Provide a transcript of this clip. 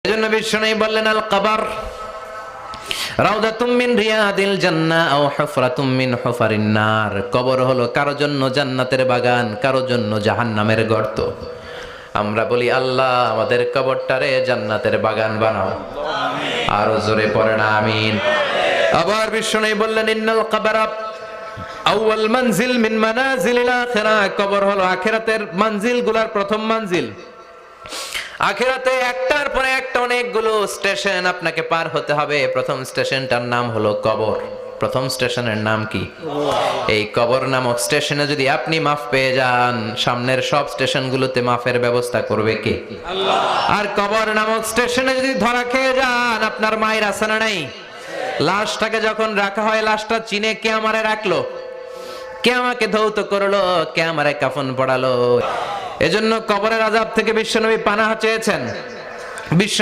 এজন্য বিশ্বনবী বললেন আল কবর রাউদাতুম মিন রিয়াদিল জান্নাহ আও হুফরাতুম মিন হুফারিন নার। কবর হলো কারো জন্য জান্নাতের বাগান, কারো জন্য জাহান্নামের গর্ত। আমরা বলি আল্লাহ আমাদের কবরটারে জান্নাতের বাগান বানাও, আরো জোরে পড়েন আমিন। আবার বিশ্বনবী বললেন ইন্নাল কবরা আউয়াল মানজিল মিন মানাজিলিল আখিরাহ। কবর হলো আখিরাতের মঞ্জিলগুলোর প্রথম মঞ্জিল। আখিরাতে একটার পরে একটা অনেকগুলো স্টেশন আপনাকে পার হতে হবে। প্রথম স্টেশনটার নাম হলো কবর। প্রথম স্টেশনের নাম কি? এই কবর নামক স্টেশনে যদি আপনি মাফ পেয়ে যান, সামনের সব স্টেশনগুলোতে মাফের ব্যবস্থা করবে কে? আল্লাহ। আর কবর নামক স্টেশনে যদি ধরা খেয়ে যান, আপনার মায়ের আছে না নাই? লাশটাকে যখন রাখা হয়, লাশটা চিনে কে আমারে রাখলো, কে আমাকে ধৌত করলো, কে আমারে কাফন পড়ালো। এজন্য কবরের আযাব থেকে বিশ্বনবী পানাহ চেয়েছেন। বিশ্বনবী